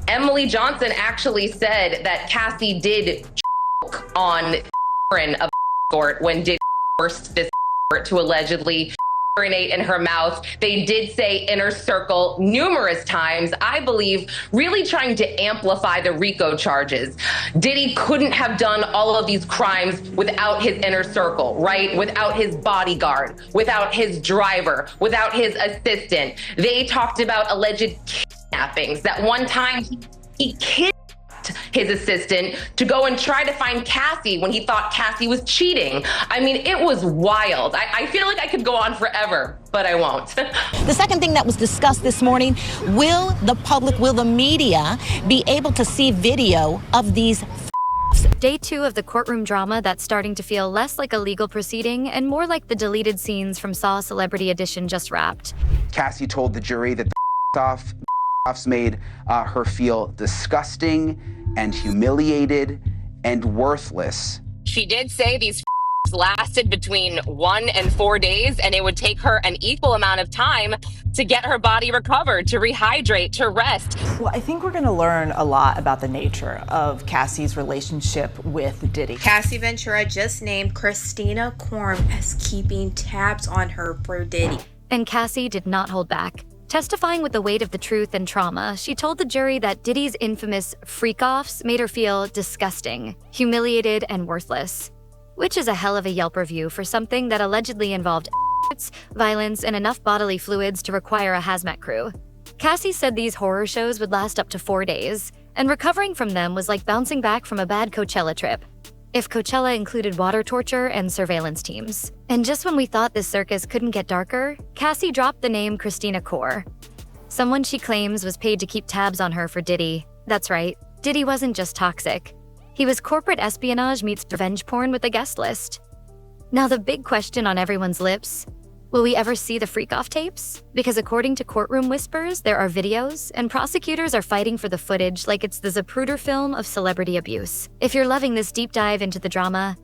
Emily Johnson actually said that Cassie did choke on of escort when Diddy forced this to allegedly urinate in her mouth. They did say inner circle numerous times, I believe, really trying to amplify the RICO charges. Diddy couldn't have done all of these crimes without his inner circle, right? Without his bodyguard, without his driver, without his assistant. They talked about alleged kidnappings. That one time he kidnapped his assistant to go and try to find Cassie when he thought Cassie was cheating. I mean, it was wild. I feel like I could go on forever, but I won't. The second thing that was discussed this morning, will the public, will the media be able to see video of these Day 2 of the courtroom drama that's starting to feel less like a legal proceeding and more like the deleted scenes from Saw Celebrity Edition just wrapped. Cassie told the jury that the offs made her feel disgusting and humiliated and worthless. She did say these lasted between 1 and 4 days, and it would take her an equal amount of time to get her body recovered, to rehydrate, to rest. Well, I think we're going to learn a lot about the nature of Cassie's relationship with Diddy. Cassie Ventura just named Christina Courtroom as keeping tabs on her for Diddy. And Cassie did not hold back. Testifying with the weight of the truth and trauma, she told the jury that Diddy's infamous Freakoffs made her feel disgusting, humiliated, and worthless. Which is a hell of a Yelp review for something that allegedly involved violence, and enough bodily fluids to require a hazmat crew. Cassie said these horror shows would last up to 4 days, and recovering from them was like bouncing back from a bad Coachella trip. If Coachella included water torture and surveillance teams. And just when we thought this circus couldn't get darker, Cassie dropped the name Christina Core. Someone she claims was paid to keep tabs on her for Diddy. That's right, Diddy wasn't just toxic. He was corporate espionage meets revenge porn with a guest list. Now the big question on everyone's lips, will we ever see the Freakoff tapes? Because according to Courtroom whispers, there are videos, and prosecutors are fighting for the footage like it's the Zapruder film of celebrity abuse. If you're loving this deep dive into the drama,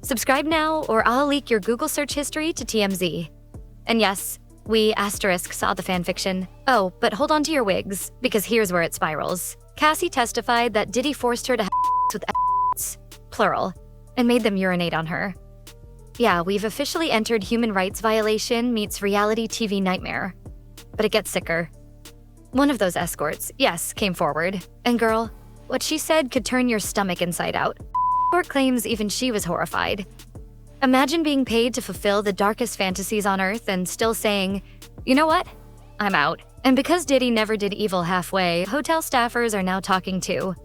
subscribe now or I'll leak your Google search history to TMZ. And yes, we saw the fanfiction. Oh, but hold on to your wigs, because here's where it spirals. Cassie testified that Diddy forced her to have with plural, and made them urinate on her. Yeah, we've officially entered human rights violation meets reality TV nightmare. But it gets sicker. One of those escorts, yes, came forward. And girl, what she said could turn your stomach inside out. Court claims even she was horrified. Imagine being paid to fulfill the darkest fantasies on earth and still saying, you know what? I'm out. And because Diddy never did evil halfway, hotel staffers are now talking too.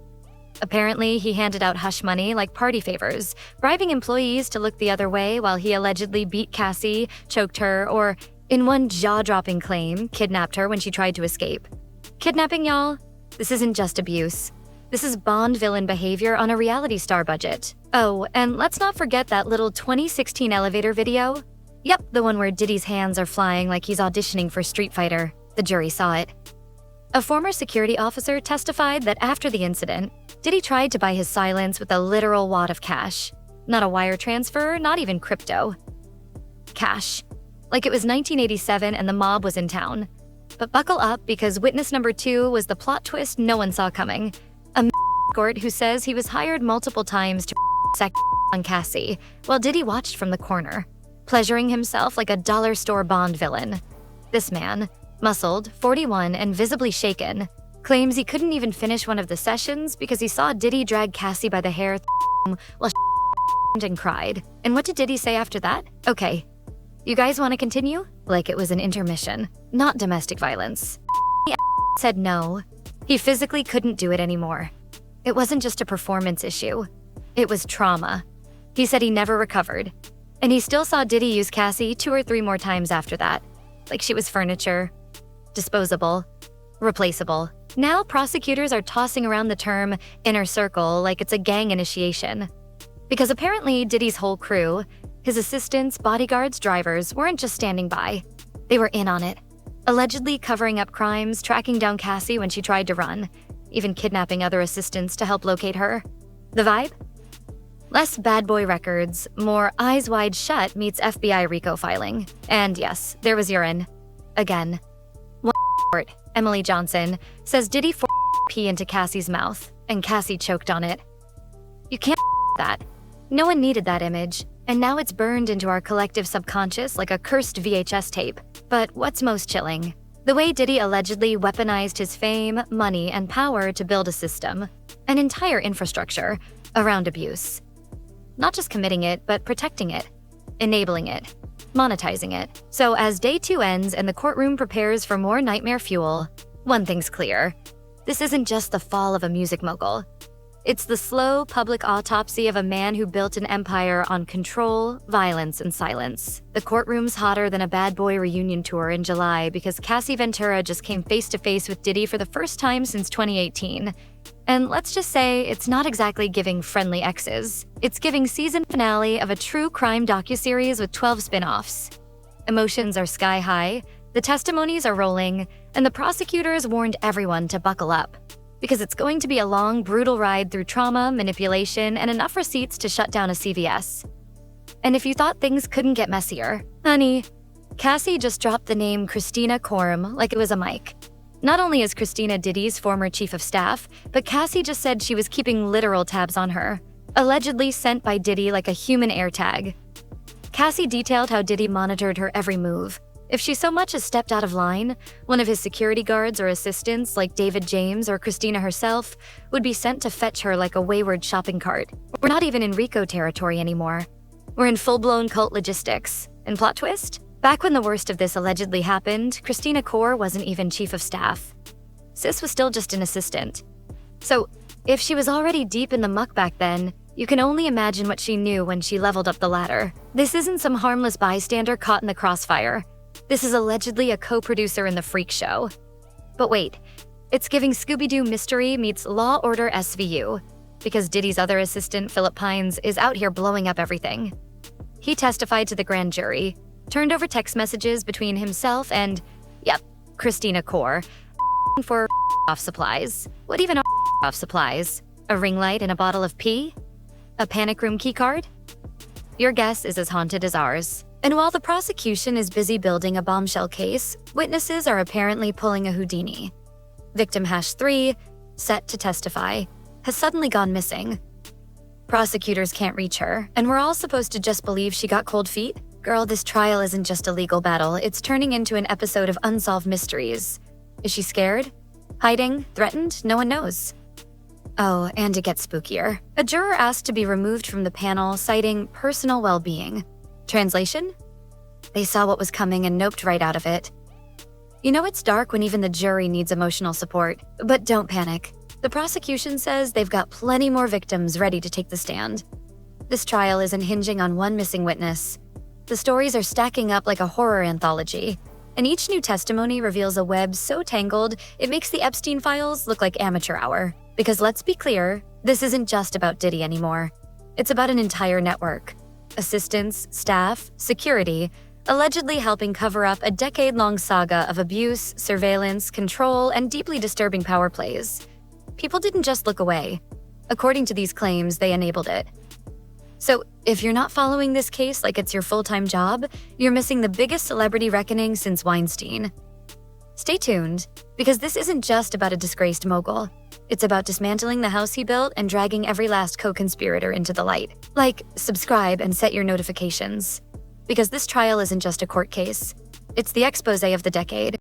Apparently, he handed out hush money like party favors, bribing employees to look the other way while he allegedly beat Cassie, choked her, or, in one jaw-dropping claim, kidnapped her when she tried to escape. Kidnapping, y'all? This isn't just abuse. This is Bond villain behavior on a reality star budget. Oh, and let's not forget that little 2016 elevator video. Yep, the one where Diddy's hands are flying like he's auditioning for Street Fighter. The jury saw it. A former security officer testified that after the incident, Diddy tried to buy his silence with a literal wad of cash. Not a wire transfer, not even crypto. Cash. Like it was 1987 and the mob was in town. But buckle up, because witness number 2 was the plot twist no one saw coming. A escort who says he was hired multiple times to sex on Cassie, while Diddy watched from the corner, pleasuring himself like a dollar store Bond villain. This man, muscled, 41, and visibly shaken, claims he couldn't even finish one of the sessions because he saw Diddy drag Cassie by the hair while and cried. And what did Diddy say after that? Okay, you guys want to continue? Like it was an intermission, not domestic violence. He said no. He physically couldn't do it anymore. It wasn't just a performance issue. It was trauma. He said he never recovered. And he still saw Diddy use Cassie 2 or 3 more times after that. Like she was furniture. Disposable. Replaceable. Now prosecutors are tossing around the term inner circle like it's a gang initiation. Because apparently Diddy's whole crew, his assistants, bodyguards, drivers, weren't just standing by. They were in on it. Allegedly covering up crimes, tracking down Cassie when she tried to run, even kidnapping other assistants to help locate her. The vibe? Less bad boy records, more eyes wide shut meets FBI RICO filing. And yes, there was urine. Again. One Emily Johnson says Diddy pee into Cassie's mouth, and Cassie choked on it. You can't that. No one needed that image, and now it's burned into our collective subconscious like a cursed VHS tape. But what's most chilling? The way Diddy allegedly weaponized his fame, money, and power to build a system, an entire infrastructure, around abuse. Not just committing it, but protecting it, enabling it, monetizing it. So as day 2 ends and the courtroom prepares for more nightmare fuel, one thing's clear. This isn't just the fall of a music mogul. It's the slow public autopsy of a man who built an empire on control, violence, and silence. The courtroom's hotter than a bad boy reunion tour in July because Cassie Ventura just came face to face with Diddy for the first time since 2018. And let's just say it's not exactly giving friendly exes. It's giving season finale of a true crime docuseries with 12 spin-offs. Emotions are sky high, the testimonies are rolling, and the prosecutors warned everyone to buckle up. Because it's going to be a long, brutal ride through trauma, manipulation, and enough receipts to shut down a CVS. And if you thought things couldn't get messier, honey, Cassie just dropped the name Christina Courtroom like it was a mic. Not only is Christina Diddy's former chief of staff, but Cassie just said she was keeping literal tabs on her, allegedly sent by Diddy like a human AirTag. Cassie detailed how Diddy monitored her every move. If she so much as stepped out of line, one of his security guards or assistants, like David James or Christina herself, would be sent to fetch her like a wayward shopping cart. We're not even in RICO territory anymore. We're in full-blown cult logistics. And plot twist? Back when the worst of this allegedly happened, Christina Core wasn't even chief of staff. Sis was still just an assistant. So, if she was already deep in the muck back then, you can only imagine what she knew when she leveled up the ladder. This isn't some harmless bystander caught in the crossfire. This is allegedly a co-producer in the Freak Show. But wait, it's giving Scooby-Doo Mystery meets Law Order SVU, because Diddy's other assistant, Philip Pines, is out here blowing up everything. He testified to the grand jury, turned over text messages between himself and, Christina Core, for off supplies. What even are off supplies? A ring light and a bottle of pee? A panic room keycard? Your guess is as haunted as ours. And while the prosecution is busy building a bombshell case, witnesses are apparently pulling a Houdini. Victim #3, set to testify, has suddenly gone missing. Prosecutors can't reach her, and we're all supposed to just believe she got cold feet? Girl, this trial isn't just a legal battle, it's turning into an episode of Unsolved Mysteries. Is she scared? Hiding? Threatened? No one knows. Oh, and it gets spookier. A juror asked to be removed from the panel, citing personal well-being. Translation? They saw what was coming and noped right out of it. You know it's dark when even the jury needs emotional support, but don't panic. The prosecution says they've got plenty more victims ready to take the stand. This trial isn't hinging on one missing witness. The stories are stacking up like a horror anthology, and each new testimony reveals a web so tangled it makes the Epstein files look like amateur hour. Because let's be clear, this isn't just about Diddy anymore. It's about an entire network. Assistants, staff, security, allegedly helping cover up a decade-long saga of abuse, surveillance, control, and deeply disturbing power plays. People didn't just look away. According to these claims, they enabled it. So, if you're not following this case like it's your full-time job, you're missing the biggest celebrity reckoning since Weinstein. Stay tuned, because this isn't just about a disgraced mogul. It's about dismantling the house he built and dragging every last co-conspirator into the light. Like, subscribe and set your notifications. Because this trial isn't just a court case. It's the expose of the decade.